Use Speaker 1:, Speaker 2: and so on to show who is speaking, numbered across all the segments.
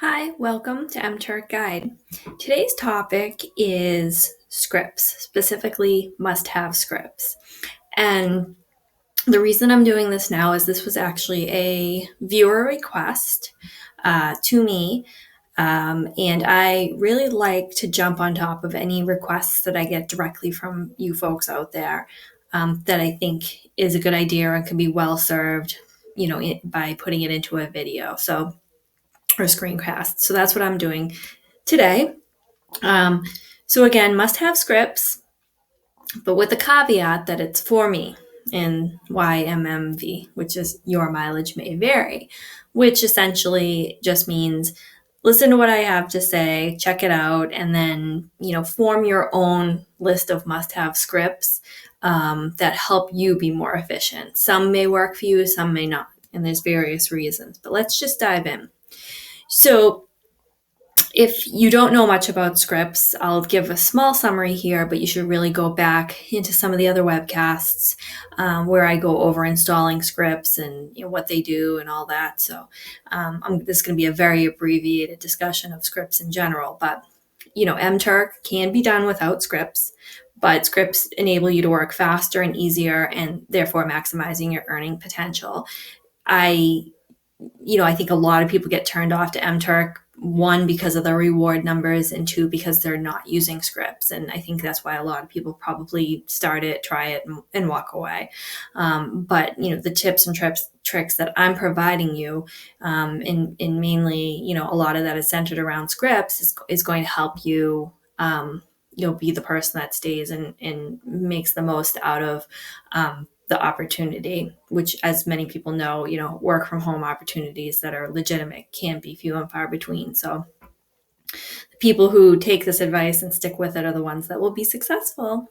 Speaker 1: Hi, welcome to MTurk Guide. Today's topic is scripts, specifically must-have scripts. And the reason I'm doing this now is this was actually a viewer request to me. And I really like to jump on top of any requests that I get directly from you folks out there that I think is a good idea and can be well served, by putting it into a video. Or screencast. So that's what I'm doing today. So again, must have scripts, but with the caveat that it's for me in YMMV, which is your mileage may vary, which essentially just means listen to what I have to say, check it out, and then, form your own list of must have scripts that help you be more efficient. Some may work for you, some may not, and there's various reasons, but let's just dive in. So if you don't know much about scripts, I'll give a small summary here, but you should really go back into some of the other webcasts where I go over installing scripts and what they do and all that. So this is going to be a very abbreviated discussion of scripts in general, but MTurk can be done without scripts, but scripts enable you to work faster and easier and therefore maximizing your earning potential. I think a lot of people get turned off to MTurk, one, because of the reward numbers, and two, because they're not using scripts. And I think that's why a lot of people probably start it, try it, and walk away. But the tips and tricks that I'm providing you, in mainly, a lot of that is centered around scripts, is going to help you, be the person that stays and makes the most out of the opportunity, which, as many people know, work from home opportunities that are legitimate can be few and far between. So the people who take this advice and stick with it are the ones that will be successful.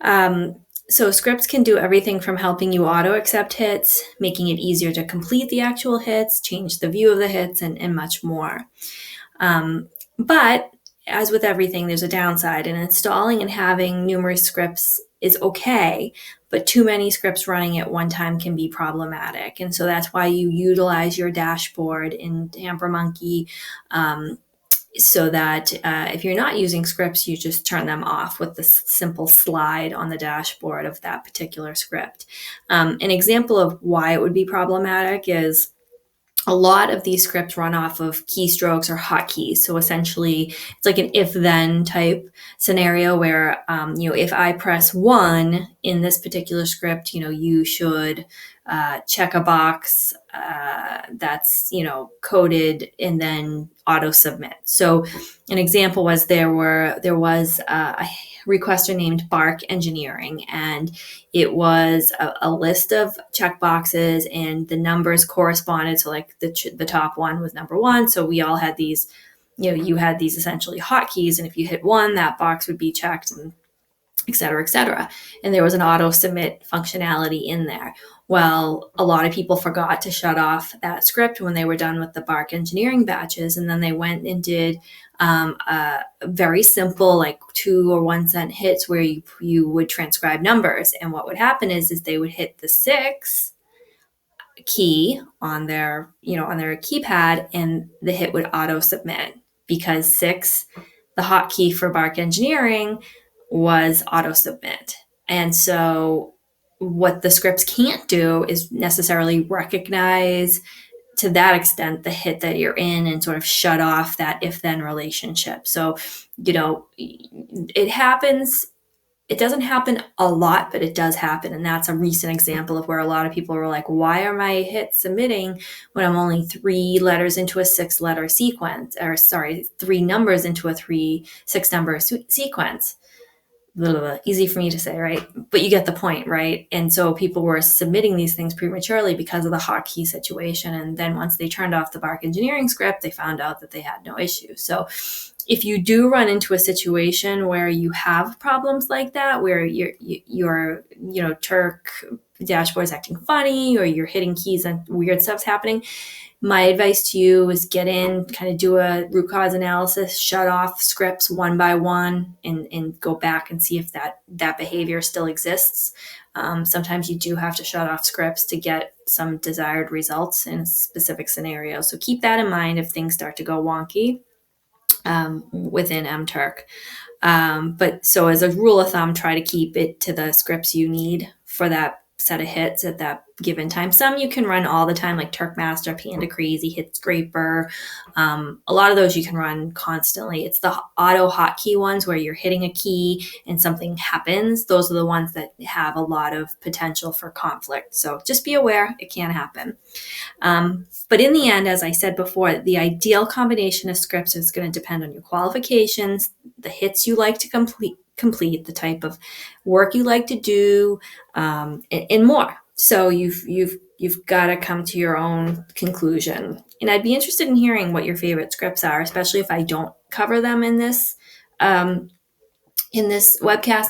Speaker 1: So scripts can do everything from helping you auto accept hits, making it easier to complete the actual hits, change the view of the hits, and much more. But as with everything, there's a downside, and installing and having numerous scripts is okay, but too many scripts running at one time can be problematic. And so that's why you utilize your dashboard in HamperMonkey, so that if you're not using scripts, you just turn them off with the simple slide on the dashboard of that particular script. An example of why it would be problematic is a lot of these scripts run off of keystrokes or hotkeys. So essentially, it's like an if-then type scenario where, if I press 1 in this particular script, you should check a box that's, coded and then auto submit. So an example was there was a requester named Bark Engineering, and it was a list of checkboxes and the numbers corresponded. So like the top one was number 1. So we all had these, you had these essentially hotkeys, and if you hit 1, that box would be checked, and et cetera, et cetera. And there was an auto submit functionality in there. Well, a lot of people forgot to shut off that script when they were done with the Bark Engineering batches. And then they went and did a very simple, like 2 or 1 cent hits where you would transcribe numbers. And what would happen is they would hit the 6 key on their keypad, and the hit would auto submit because 6, the hotkey for Bark Engineering, was auto submit. And so what the scripts can't do is necessarily recognize to that extent the hit that you're in and sort of shut off that if-then relationship. So, it happens. It doesn't happen a lot, but it does happen. And that's a recent example of where a lot of people were like, why are my hits submitting when I'm only 3 letters into a 6-letter sequence, or 3 numbers into a 6-number sequence? Easy for me to say, right? But you get the point, right? And so people were submitting these things prematurely because of the hotkey situation. And then once they turned off the Bark Engineering script, they found out that they had no issue. So if you do run into a situation where you have problems like that, where your Turk dashboard is acting funny, or you're hitting keys and weird stuff's happening, my advice to you is get in, kind of do a root cause analysis, shut off scripts one by one, and go back and see if that behavior still exists. Sometimes you do have to shut off scripts to get some desired results in a specific scenario. So keep that in mind if things start to go wonky within MTurk. But so as a rule of thumb, try to keep it to the scripts you need for that set of hits at that given time. Some you can run all the time, like Turk Master, Panda Crazy, Hit Scraper. A lot of those you can run constantly. It's the auto hotkey ones where you're hitting a key and something happens. Those are the ones that have a lot of potential for conflict. So just be aware, it can happen. But in the end, as I said before, the ideal combination of scripts is going to depend on your qualifications, the hits you like to complete, the type of work you like to do, and more. So you've got to come to your own conclusion. And I'd be interested in hearing what your favorite scripts are, especially if I don't cover them in this webcast,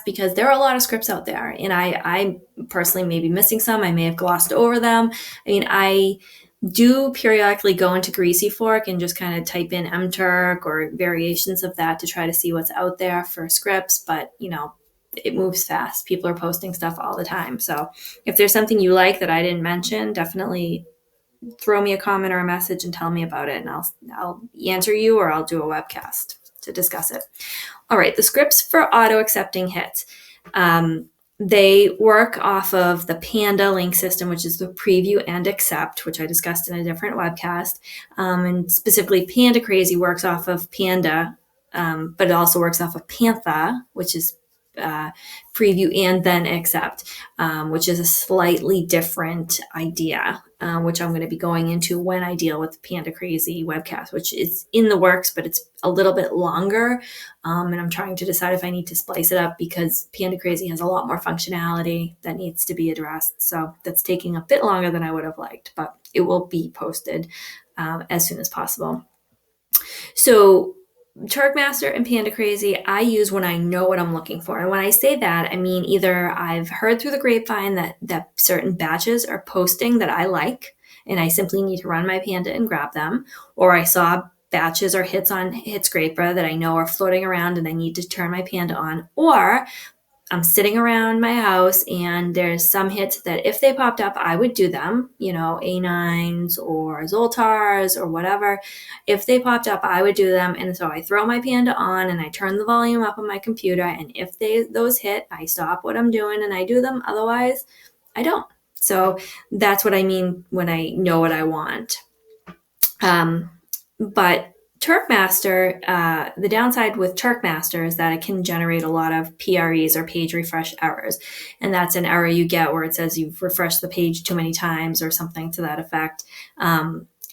Speaker 1: because there are a lot of scripts out there, and I personally may be missing some. I may have glossed over them. I mean, I do periodically go into Greasy Fork and just kind of type in MTurk or variations of that to try to see what's out there for scripts, but it moves fast. People are posting stuff all the time. So if there's something you like that I didn't mention, definitely throw me a comment or a message and tell me about it, and I'll answer you, or I'll do a webcast to discuss it. All right, the scripts for auto accepting hits. They work off of the Panda link system, which is the preview and accept, which I discussed in a different webcast. And specifically, Panda Crazy works off of Panda, but it also works off of Pantha, which is preview and then accept, which is a slightly different idea, which I'm going to be going into when I deal with Panda Crazy webcast, which is in the works, but it's a little bit longer. And I'm trying to decide if I need to splice it up, because Panda Crazy has a lot more functionality that needs to be addressed. So that's taking a bit longer than I would have liked, but it will be posted as soon as possible. So Turk Master and Panda Crazy I use when I know what I'm looking for. And when I say that, I mean either I've heard through the grapevine that certain batches are posting that I like, and I simply need to run my Panda and grab them, or I saw batches or hits on Hit Scraper that I know are floating around and I need to turn my Panda on, or I'm sitting around my house and there's some hits that if they popped up, I would do them, A9s or Zoltars or whatever. If they popped up, I would do them. And so I throw my Panda on and I turn the volume up on my computer. And if those hit, I stop what I'm doing and I do them. Otherwise, I don't. So that's what I mean when I know what I want. But Turk Master, the downside with Turk Master is that it can generate a lot of PREs, or page refresh errors. And that's an error you get where it says you've refreshed the page too many times or something to that effect.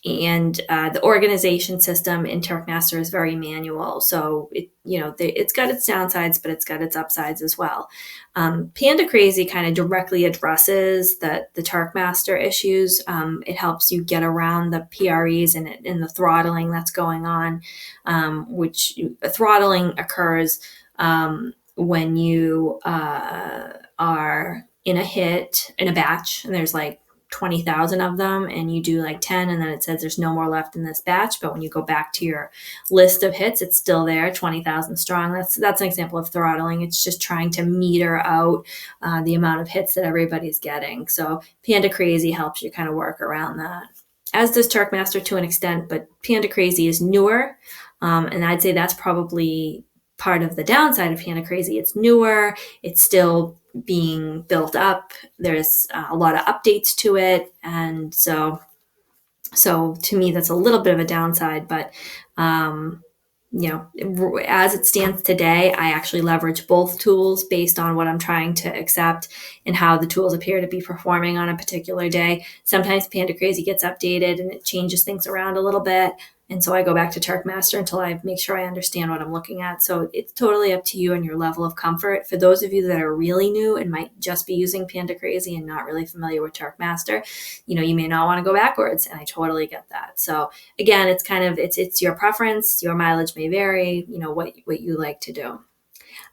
Speaker 1: And the organization system in Turk Master is very manual. So it's got its downsides, but it's got its upsides as well. Panda Crazy kind of directly addresses the Turk Master issues. It helps you get around the PREs and the throttling that's going on, which throttling occurs when you are in a batch, and there's like 20,000 of them, and you do like 10, and then it says there's no more left in this batch. But when you go back to your list of hits, it's still there, 20,000 strong. That's an example of throttling. It's just trying to meter out the amount of hits that everybody's getting. So Panda Crazy helps you kind of work around that, as does Turk Master to an extent, but Panda Crazy is newer. And I'd say that's probably part of the downside of Panda Crazy. It's newer. It's still being built up. There's a lot of updates to it. And so to me, that's a little bit of a downside, but, as it stands today, I actually leverage both tools based on what I'm trying to accept and how the tools appear to be performing on a particular day. Sometimes Panda Crazy gets updated and it changes things around a little bit. And so I go back to Turk Master until I make sure I understand what I'm looking at. So it's totally up to you and your level of comfort. For those of you that are really new and might just be using Panda Crazy and not really familiar with Turk Master, you may not want to go backwards, and I totally get that. So again, it's kind of, it's your preference. Your mileage may vary, what you like to do.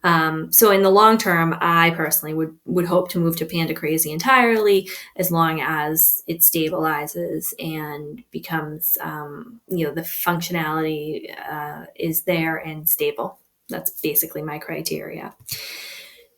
Speaker 1: So in the long term, I personally would hope to move to Panda Crazy entirely, as long as it stabilizes and becomes, the functionality is there and stable. That's basically my criteria.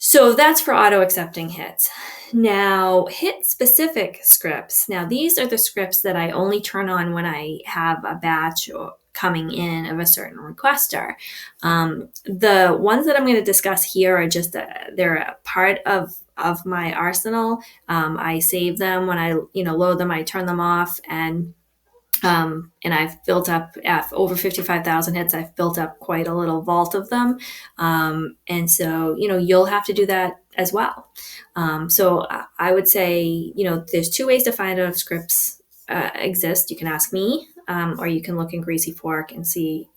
Speaker 1: So that's for auto-accepting hits. Now, hit-specific scripts. Now, these are the scripts that I only turn on when I have a batch coming in of a certain requester. The ones that I'm going to discuss here are just they're a part of my arsenal. I save them when I load them. I turn them off, and I've built up over 55,000 hits. I've built up quite a little vault of them. And so, you'll have to do that as well. So I would say, there's two ways to find out if scripts exist. You can ask me, or you can look in Greasy Fork and see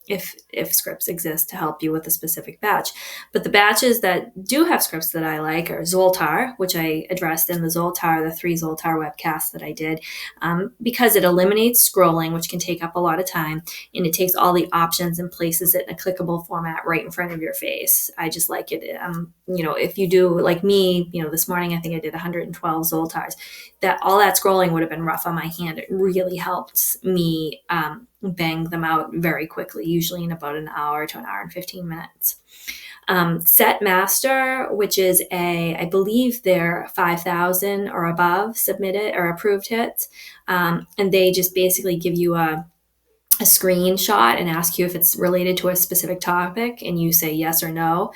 Speaker 1: if scripts exist to help you with a specific batch. But the batches that do have scripts that I like are Zoltar, which I addressed in the 3 Zoltar webcasts that I did, because it eliminates scrolling, which can take up a lot of time, and it takes all the options and places it in a clickable format right in front of your face. I just like it. If you do like me, this morning I think I did 112 Zoltars. All that scrolling would have been rough on my hand. It really helped me bang them out very quickly, usually in about an hour to an hour and 15 minutes. Set Master, which is I believe they're 5,000 or above submitted or approved hits. And they just basically give you a screenshot and ask you if it's related to a specific topic, and you say yes or no.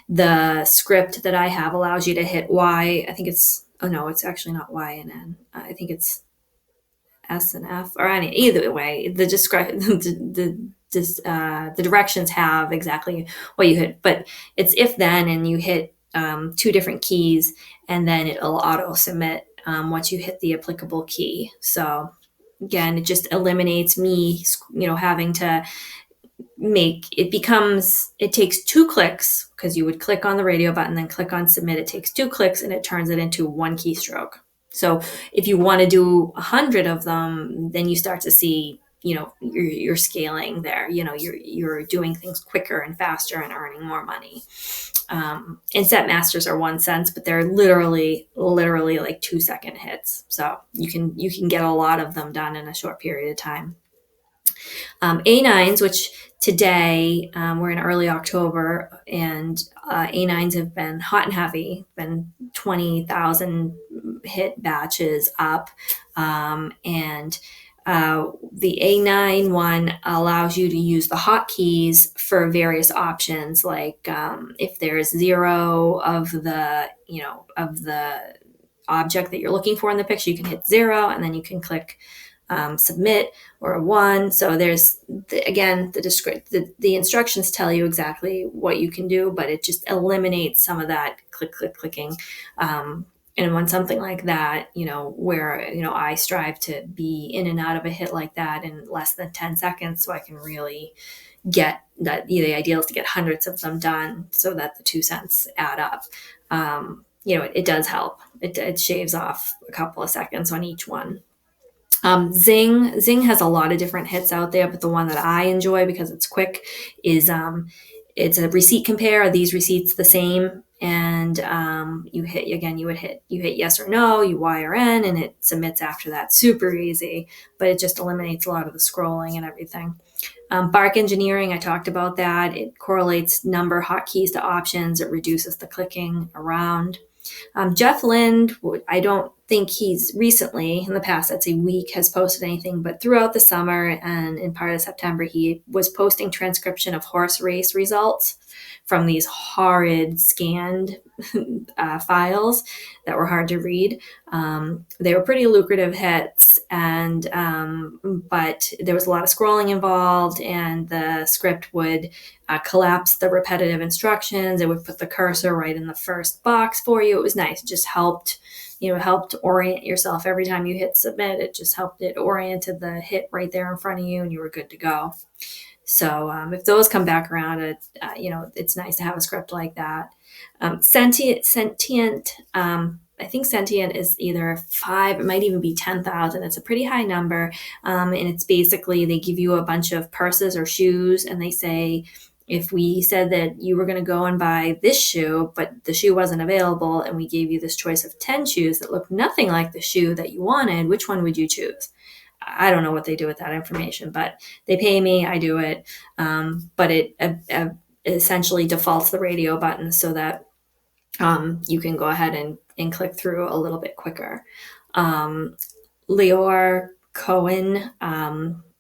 Speaker 1: The script that I have allows you to hit Y. I think it's, oh no, it's actually not Y and N. I think it's S and F, or either way, the directions have exactly what you hit, but it's if then, and you hit two different keys, and then it'll auto submit once you hit the applicable key. So again, it just eliminates me, having to it takes 2 clicks, because you would click on the radio button, then click on submit. It takes 2 clicks and it turns it into 1 keystroke. So if you want to do 100 of them, then you start to see, you're scaling there. You're doing things quicker and faster and earning more money. And set masters are 1 cent, but they're literally like 2-second hits. So you can get a lot of them done in a short period of time. A9s, which today we're in early October, and A9s have been hot and heavy, been 20,000 hit batches up, and the A9 one allows you to use the hotkeys for various options, like if there's 0 of the object that you're looking for in the picture, you can hit 0, and then you can click submit, or a 1. So there's the instructions tell you exactly what you can do, but it just eliminates some of that clicking. And when something like that, where, I strive to be in and out of a hit like that in less than 10 seconds, so I can really get that. The ideal is to get hundreds of them done so that the 2 cents add up. It does help. It shaves off a couple of seconds on each one. Zing has a lot of different hits out there, but the one that I enjoy because it's quick is it's a receipt compare. Are these receipts the same? And you hit yes or no, you Y or N, and it submits after that. Super easy, but it just eliminates a lot of the scrolling and everything. Bark engineering, I talked about that. It correlates number hotkeys to options. It reduces the clicking around. Jeff Lind, I don't think he's recently, in the past, I'd say week, has posted anything, but throughout the summer and in part of September, he was posting transcription of horse race results from these horrid scanned files that were hard to read. They were pretty lucrative hits, and but there was a lot of scrolling involved, and the script would collapse the repetitive instructions. It would put the cursor right in the first box for you. It was nice. It just helped orient yourself every time you hit submit. It just helped it oriented the hit right there in front of you, and you were good to go. So if those come back around, it's nice to have a script like that. Sentient. I think Sentient is either 5, it might even be 10,000. It's a pretty high number. And it's basically, they give you a bunch of purses or shoes, and they say, if we said that you were going to go and buy this shoe, but the shoe wasn't available, and we gave you this choice of 10 shoes that looked nothing like the shoe that you wanted, which one would you choose? I don't know what they do with that information, but they pay me, I do it. But essentially defaults the radio button so that you can go ahead and click through a little bit quicker. Leor Cohen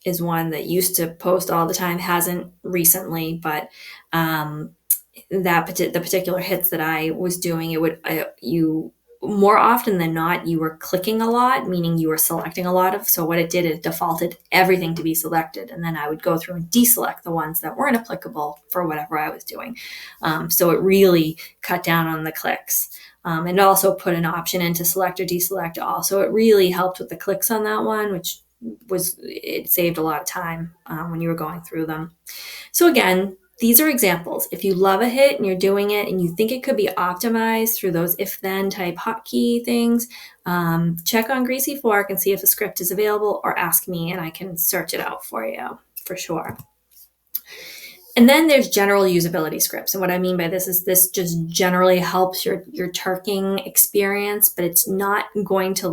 Speaker 1: is one that used to post all the time, hasn't recently, but the particular hits that I was doing, it would you more often than not you were clicking a lot, meaning you were selecting a lot of. So what it did, it defaulted everything to be selected, and then I would go through and deselect the ones that weren't applicable for whatever I was doing. So it really cut down on the clicks. And also put an option in to select or deselect all. So it really helped with the clicks on that one, which it saved a lot of time when you were going through them. So again, these are examples. If you love a hit and you're doing it and you think it could be optimized through those if-then type hotkey things, check on Greasy Fork and see if a script is available, or ask me and I can search it out for you for sure. And then there's general usability scripts. And what I mean by this is this just generally helps your turking experience, but it's not going to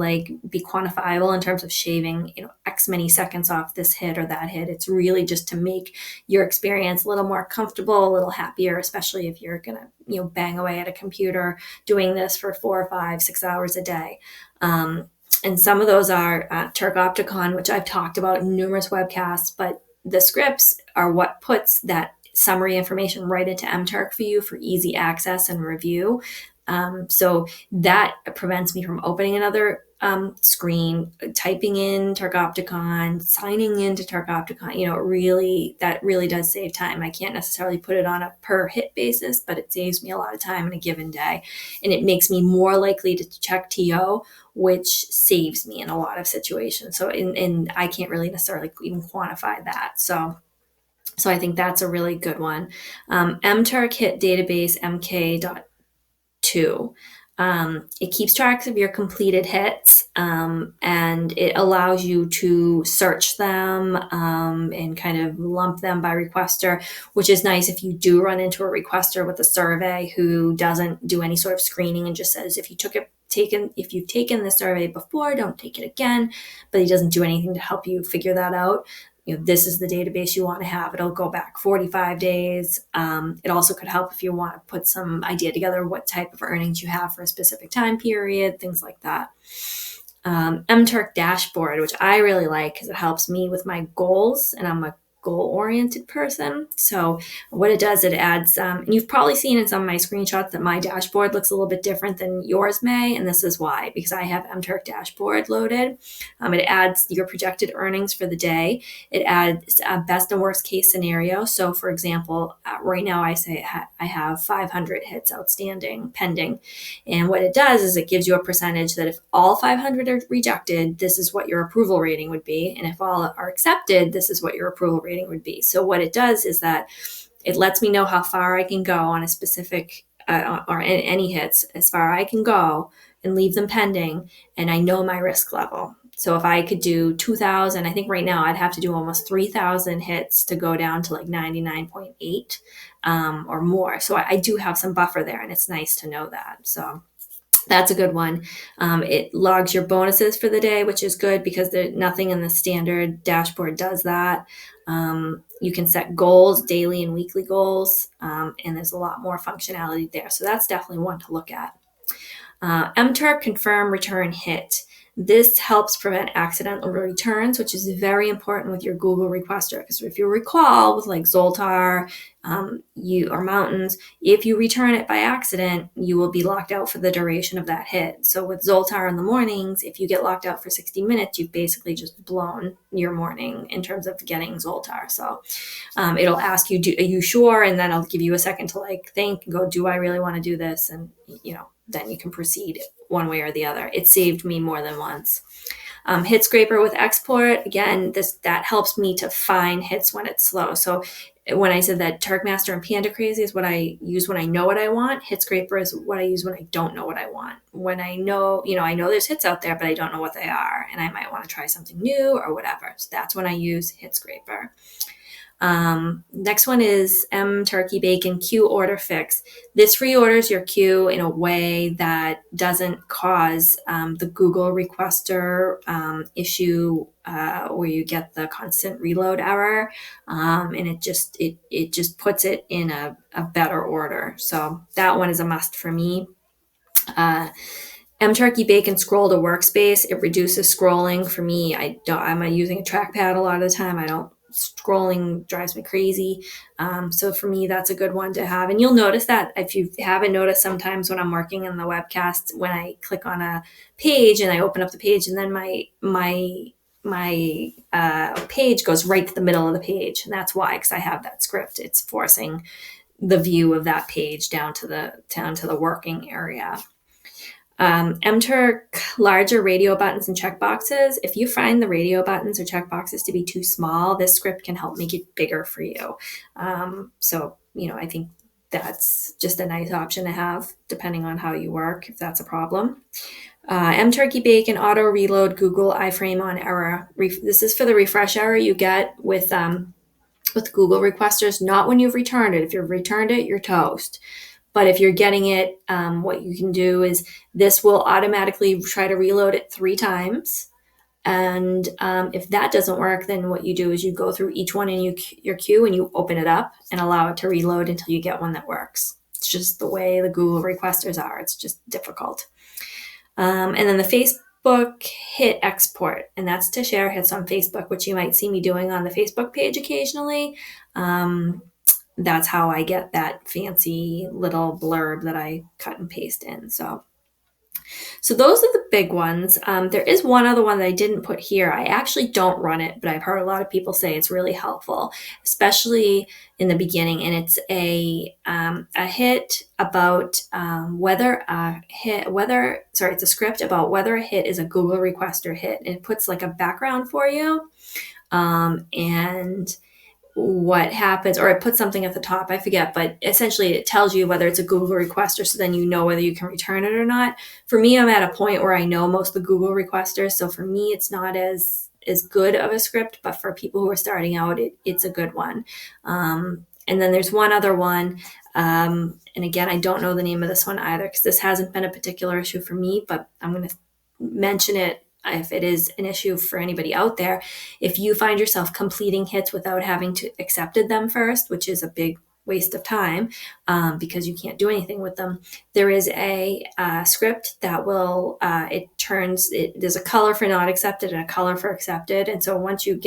Speaker 1: be quantifiable in terms of shaving, X many seconds off this hit or that hit. It's really just to make your experience a little more comfortable, a little happier, especially if you're going to, bang away at a computer doing this for 4 or 5, 6 hours a day. And some of those are Turk Opticon, which I've talked about in numerous webcasts, but the scripts are what puts that summary information right into MTurk for you for easy access and review. So that prevents me from opening another screen, typing in Turk Opticon, signing into Turk Opticon. That really does save time. I can't necessarily put it on a per hit basis, but it saves me a lot of time in a given day. And it makes me more likely to check TO, which saves me in a lot of situations. So, and I can't really necessarily even quantify that. So I think that's a really good one. MTurk hit database MK.2. It keeps track of your completed hits, and it allows you to search them and kind of lump them by requester, which is nice if you do run into a requester with a survey who doesn't do any sort of screening and just says, if you've taken the survey before, don't take it again, but he doesn't do anything to help you figure that out. This is the database you want to have. It'll go back 45 days. It also could help if you want to put some idea together what type of earnings you have for a specific time period, things like that. MTurk dashboard, which I really like because it helps me with my goals, and I'm a goal-oriented person. So what it does, it adds, and you've probably seen in some of my screenshots that my dashboard looks a little bit different than yours may, and this is why, because I have MTurk dashboard loaded. It adds your projected earnings for the day. It adds a best and worst case scenario. So for example, right now I say I have 500 hits outstanding, pending. And what it does is it gives you a percentage that if all 500 are rejected, this is what your approval rating would be. And if all are accepted, this is what your approval rating would be. So what it does is that it lets me know how far I can go on a specific or any hits, as far I can go and leave them pending, and I know my risk level. So if I could do 2,000, I think right now I'd have to do almost 3,000 hits to go down to 99.8 or more. So I do have some buffer there, and it's nice to know that. So that's a good one. It logs your bonuses for the day, which is good because there's nothing in the standard dashboard does that. You can set goals, daily and weekly goals, and there's a lot more functionality there. So that's definitely one to look at. MTurk confirm return hit. This helps prevent accidental returns, which is very important with your Google requester. Because if you recall, with Zoltar or Mountains, if you return it by accident, you will be locked out for the duration of that hit. So with Zoltar in the mornings, if you get locked out for 60 minutes, you've basically just blown your morning in terms of getting Zoltar. So it'll ask you, are you sure? And then I'll give you a second to think and go, do I really want to do this? And, then you can proceed one way or the other. It saved me more than once. Hit scraper with export, again, that helps me to find hits when it's slow. So when I said that Turkmaster and Panda Crazy is what I use when I know what I want, hit scraper is what I use when I don't know what I want. When I know, I know there's hits out there, but I don't know what they are, and I might want to try something new or whatever. So that's when I use hit scraper. Next one is MTurkey Bacon queue order fix. This reorders your queue in a way that doesn't cause the Google requester issue where you get the constant reload error, and it just puts it in a better order. So that one is a must for me. MTurkey Bacon scroll to workspace. It reduces scrolling for me. I'm using a trackpad a lot of the time. Scrolling drives me crazy. So for me, that's a good one to have. And you'll notice that if you haven't noticed, sometimes when I'm working in the webcast, when I click on a page and I open up the page, and then my page goes right to the middle of the page, and that's why, because I have that script. It's forcing the view of that page down to the working area. MTurk larger radio buttons and checkboxes. If you find the radio buttons or checkboxes to be too small, this script can help make it bigger for you. So, I think that's just a nice option to have depending on how you work, if that's a problem. MTurkey Bacon auto reload Google iframe on error. This is for the refresh error you get with Google requesters, not when you've returned it. If you've returned it, you're toast. But if you're getting it, what you can do is this will automatically try to reload it 3 times. And if that doesn't work, then what you do is you go through each one in your queue and you open it up and allow it to reload until you get one that works. It's just the way the Google requesters are. It's just difficult. And then the Facebook hit export, and that's to share hits on Facebook, which you might see me doing on the Facebook page occasionally. That's how I get that fancy little blurb that I cut and paste in. So those are the big ones. There is one other one that I didn't put here. I actually don't run it, but I've heard a lot of people say it's really helpful, especially in the beginning. And it's a hit about it's a script about whether a hit is a Google requester hit. And it puts like a background for you. And what happens, or it puts something at the top, I forget, but essentially it tells you whether it's a Google requester, so then you know whether you can return it or not. For me, I'm at a point where I know most of the Google requesters, so for me it's not as good of a script, but for people who are starting out, it's a good one. And then there's one other one, and again, I don't know the name of this one either, because this hasn't been a particular issue for me, but I'm going to mention it if it is an issue for anybody out there. If you find yourself completing hits without having to accepted them first, which is a big waste of time because you can't do anything with them, there is a script that will, there's a color for not accepted and a color for accepted. And so once you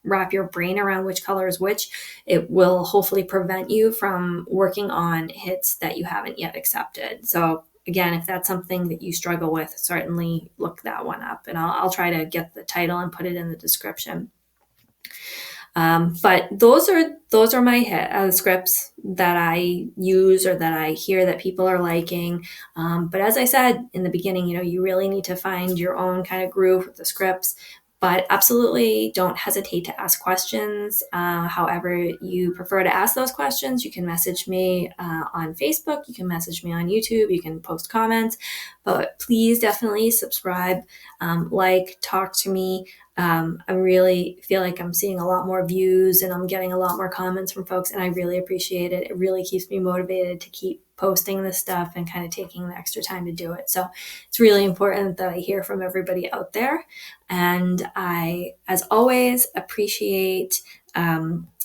Speaker 1: wrap your brain around which color is which, it will hopefully prevent you from working on hits that you haven't yet accepted. So again, if that's something that you struggle with, certainly look that one up, and I'll try to get the title and put it in the description. But those are my scripts that I use or that I hear that people are liking. But as I said in the beginning, you really need to find your own kind of groove with the scripts. But absolutely don't hesitate to ask questions. However you prefer to ask those questions, you can message me on Facebook, you can message me on YouTube, you can post comments, but please definitely subscribe, talk to me. I really feel like I'm seeing a lot more views and I'm getting a lot more comments from folks, and I really appreciate it. It really keeps me motivated to keep posting this stuff and kind of taking the extra time to do it. So it's really important that I hear from everybody out there. And I, as always, appreciate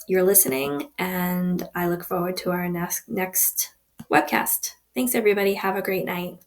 Speaker 1: your listening, and I look forward to our next webcast. Thanks, everybody. Have a great night.